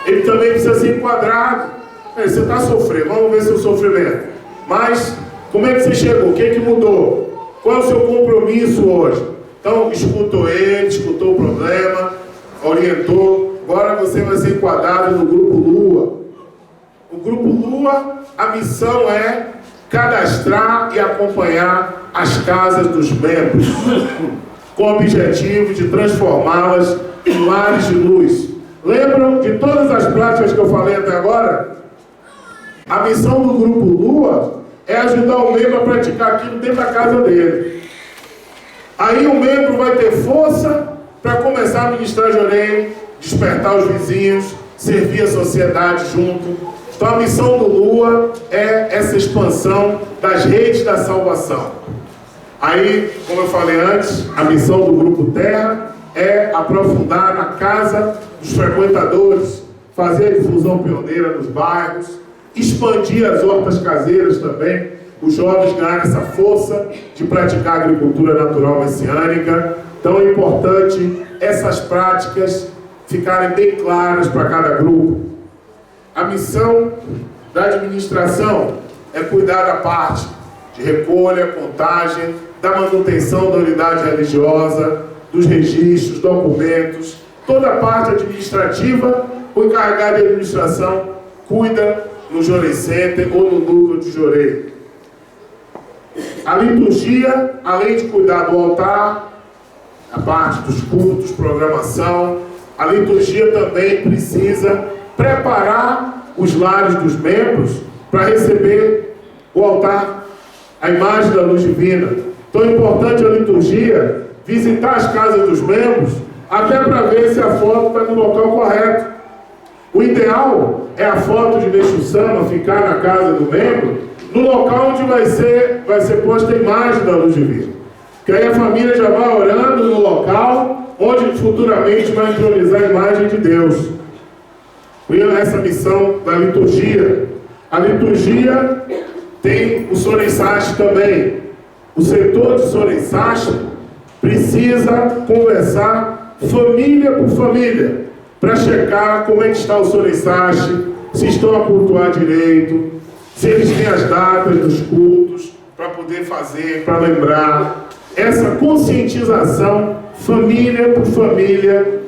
Ele também precisa ser enquadrado. Você está sofrendo, vamos ver seu sofrimento. Mas, como é que você chegou? O que mudou? Qual é o seu compromisso hoje? Então, escutou ele, escutou o problema, orientou. Agora você vai ser enquadrado no Grupo Lua. O Grupo Lua, a missão é cadastrar e acompanhar as casas dos membros, com o objetivo de transformá-las em lares de luz. Lembram de todas as práticas que eu falei até agora? A missão do Grupo Lua é ajudar o membro a praticar aquilo dentro da casa dele. Aí o membro vai ter força para começar a ministrar de orelha, despertar os vizinhos, servir a sociedade junto. Então a missão do Lua é essa expansão das redes da salvação. Aí, como eu falei antes, a missão do Grupo Terra é aprofundar na casa dos frequentadores, fazer a difusão pioneira nos bairros, expandir as hortas caseiras também, os jovens ganharem essa força de praticar agricultura natural messiânica. Então é importante essas práticas ficarem bem claras para cada grupo. A missão da administração é cuidar da parte de recolha, contagem, da manutenção da unidade religiosa, dos registros, documentos, toda a parte administrativa. O encarregado de administração cuida no Jorei Center ou no núcleo de Jorei. A liturgia, além de cuidar do altar, a parte dos cultos, programação, a liturgia também precisa preparar os lares dos membros para receber o altar, a imagem da luz divina. Então é importante a liturgia visitar as casas dos membros, até para ver se a foto está no local correto. O ideal é a foto de Meixo Sama ficar na casa do membro, no local onde vai ser posta a imagem da luz divina. Que aí a família já vai orando no local onde futuramente vai entronizar a imagem de Deus. Essa missão da liturgia. A liturgia tem o Sorensache também. O setor de Sorensache precisa conversar família por família para checar como é que está o Sorensache, se estão a cultuar direito, se eles têm as datas dos cultos para poder fazer, para lembrar. Essa conscientização, família por família,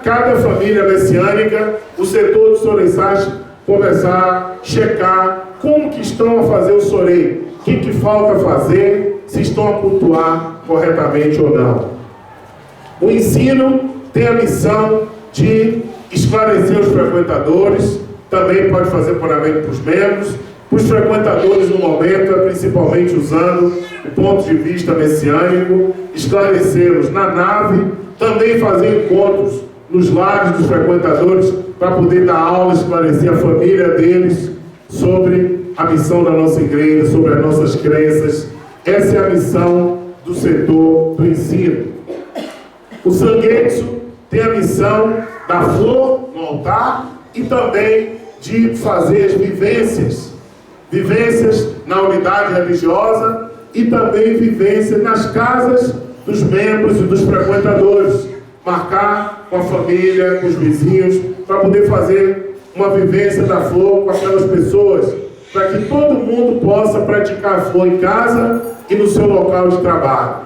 cada família messiânica, o setor do Sorensache conversar, checar como que estão a fazer o Sorei, o que falta fazer, se estão a cultuar corretamente ou não. O ensino tem a missão de esclarecer os frequentadores, também pode fazer pagamento para os membros. Para os frequentadores no momento é principalmente usando o ponto de vista messiânico, esclarecê-los na nave, também fazer encontros nos lares dos frequentadores para poder dar aula, esclarecer a família deles sobre a missão da nossa igreja, sobre as nossas crenças. Essa é a missão do setor do ensino. O Sangetsu tem a missão da flor no altar e também de fazer as vivências na unidade religiosa e também vivências nas casas dos membros e dos frequentadores, marcar com a família, com os vizinhos, para poder fazer uma vivência da flor com aquelas pessoas, para que todo mundo possa praticar a flor em casa e no seu local de trabalho.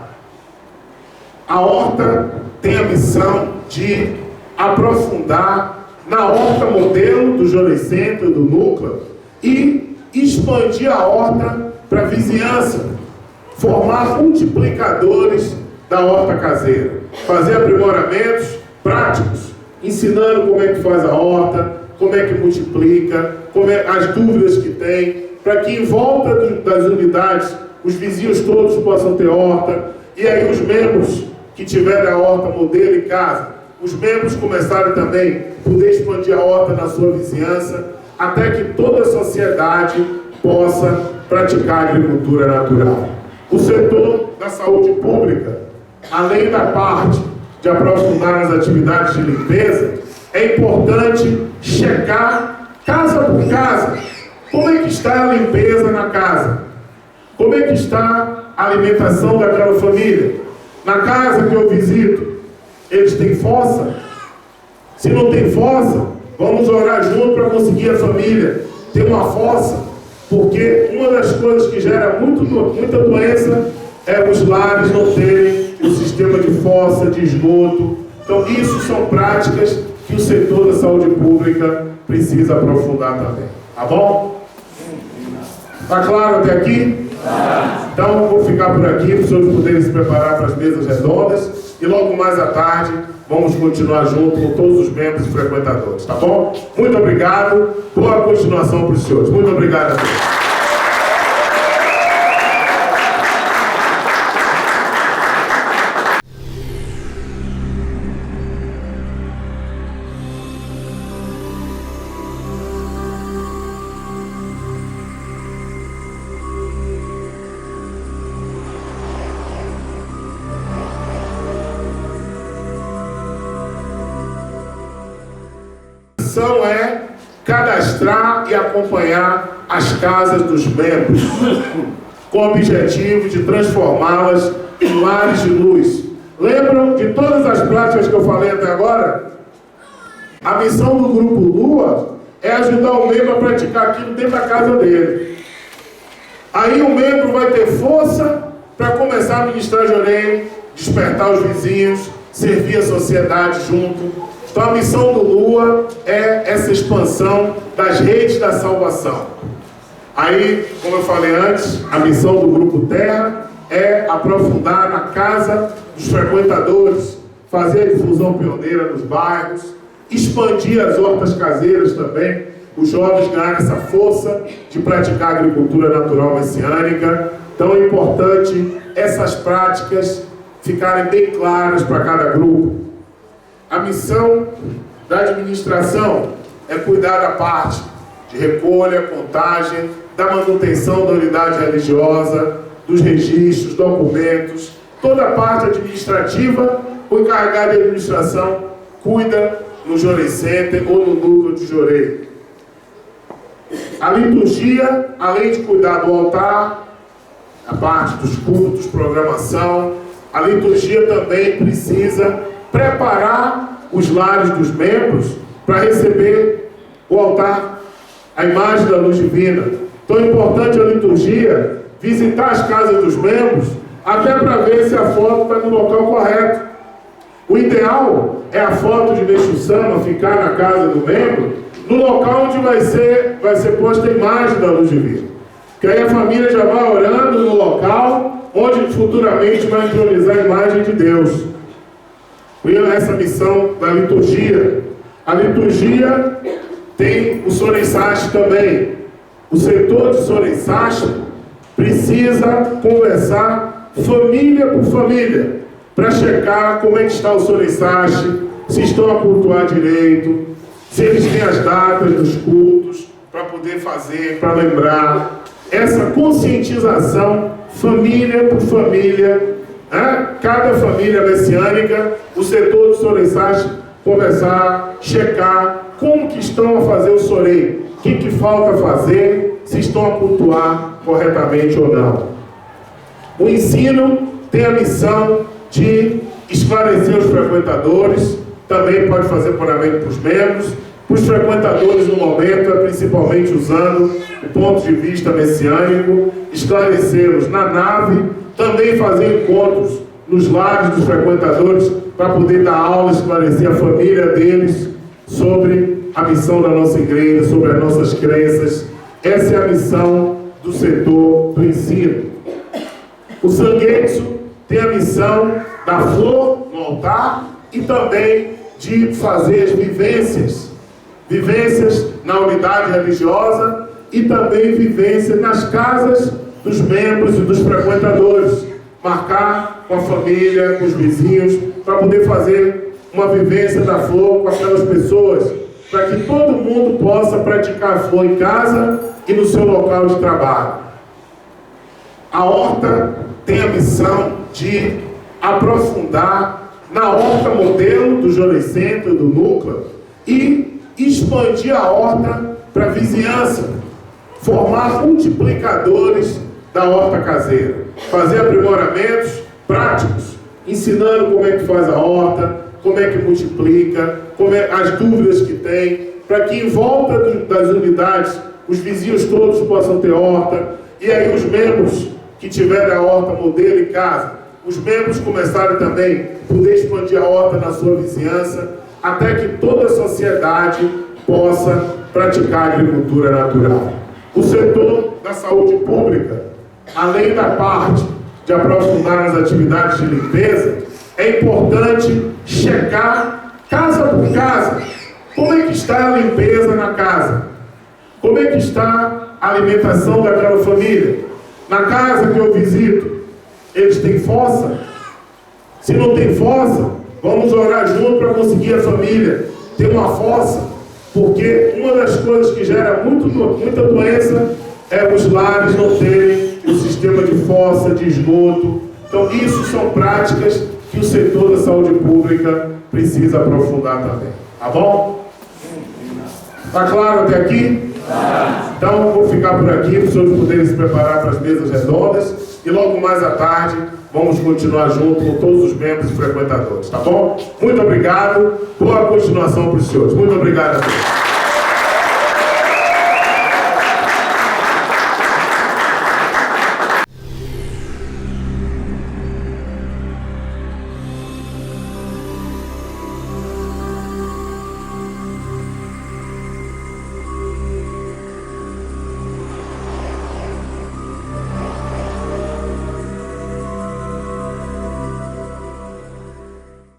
A horta tem a missão de aprofundar na horta modelo do Jorei Centro, do núcleo, e expandir a horta para a vizinhança, formar multiplicadores da horta caseira, fazer aprimoramentos práticos, ensinando como é que faz a horta, como é que multiplica, as dúvidas que tem, para que em volta das unidades os vizinhos todos possam ter horta, e aí os membros que tiverem a horta modelo em casa, os membros começarem também a poder expandir a horta na sua vizinhança, até que toda a sociedade possa praticar a agricultura natural. O setor da saúde pública, além da parte de aprofundar nas atividades de limpeza, é importante checar casa por casa como é que está a limpeza na casa, como é que está a alimentação daquela família. Na casa que eu visito, eles têm fossa? Se não tem fossa, vamos orar junto para conseguir a família ter uma fossa, porque uma das coisas que gera muita doença é os lares não terem o sistema de fossa, de esgoto. Então isso são práticas que o setor da saúde pública precisa aprofundar também. Tá bom? Tá claro até aqui? Então vou ficar por aqui para os senhores poderem se preparar para as mesas redondas e logo mais à tarde vamos continuar junto com todos os membros e frequentadores, tá bom? Muito obrigado, boa continuação para os senhores. Muito obrigado a todos. A missão é cadastrar e acompanhar as casas dos membros, com o objetivo de transformá-las em lares de luz. Lembram de todas as práticas que eu falei até agora? A missão do Grupo Lua é ajudar o membro a praticar aquilo dentro da casa dele. Aí o membro vai ter força para começar a ministrar Jorei, despertar os vizinhos, servir a sociedade junto. Então a missão do Lua é essa expansão das redes da salvação. Aí, como eu falei antes, a missão do Grupo Terra é aprofundar na casa dos frequentadores, fazer a difusão pioneira nos bairros, expandir as hortas caseiras também, os jovens ganharem essa força de praticar a agricultura natural messiânica. Então é importante essas práticas ficarem bem claras para cada grupo. A missão da administração é cuidar da parte de recolha, contagem, da manutenção da unidade religiosa, dos registros, documentos, toda a parte administrativa. O encarregado de administração cuida no Jorei Center ou no núcleo de Jorei. A liturgia, além de cuidar do altar, a parte dos cultos, programação, a liturgia também precisa preparar os lares dos membros para receber o altar, a imagem da luz divina. Então é importante a liturgia, visitar as casas dos membros, até para ver se a foto está no local correto. O ideal é a foto de Meixo Sama ficar na casa do membro, no local onde vai ser posta a imagem da luz divina. Que aí a família já vai orando no local onde futuramente vai entronizar a imagem de Deus. Essa missão da liturgia. A liturgia tem o Sorensache também. O setor de Sorensache precisa conversar família por família para checar como é que está o Sorensache, se estão a cultuar direito, se eles têm as datas dos cultos para poder fazer, para lembrar. Essa conscientização família por família. Cada família messiânica, o setor do Sorensache conversar, checar como que estão a fazer o Sorei, o que falta fazer, se estão a cultuar corretamente ou não. O ensino tem a missão de esclarecer os frequentadores, também pode fazer pagamento para os membros, Os frequentadores no momento é principalmente usando o ponto de vista messiânico, esclarecê-los na nave, também fazer encontros nos lares dos frequentadores para poder dar aula, esclarecer a família deles sobre a missão da nossa igreja, sobre as nossas crenças. Essa é a missão do setor do ensino. O Sanguexo tem a missão da flor no altar e também de fazer as vivências na unidade religiosa e também vivências nas casas dos membros e dos frequentadores, marcar com a família, com os vizinhos, para poder fazer uma vivência da flor com aquelas pessoas, para que todo mundo possa praticar a flor em casa e no seu local de trabalho. A horta tem a missão de aprofundar na horta modelo do Johnny Center, do núcleo, e expandir a horta para a vizinhança, formar multiplicadores da horta caseira, fazer aprimoramentos práticos, ensinando como é que faz a horta, como é que multiplica, as dúvidas que tem, para que em volta das unidades os vizinhos todos possam ter horta, e aí os membros que tiverem a horta modelo em casa, os membros começarem também a poder expandir a horta na sua vizinhança, até que toda a sociedade possa praticar a agricultura natural. O setor da saúde pública, além da parte de aprofundar as atividades de limpeza, é importante checar casa por casa como é que está a limpeza na casa, como é que está a alimentação daquela família. Na casa que eu visito, eles têm fossa? Se não tem fossa, vamos orar junto para conseguir a família ter uma fossa, porque uma das coisas que gera muita doença é os lares não terem o sistema de fossa, de esgoto. Então isso são práticas que o setor da saúde pública precisa aprofundar também. Tá bom? Tá claro até aqui? Então vou ficar por aqui para os senhores poderem se preparar para as mesas redondas e logo mais à tarde vamos continuar junto com todos os membros e frequentadores, tá bom? Muito obrigado, boa continuação para os senhores. Muito obrigado a todos.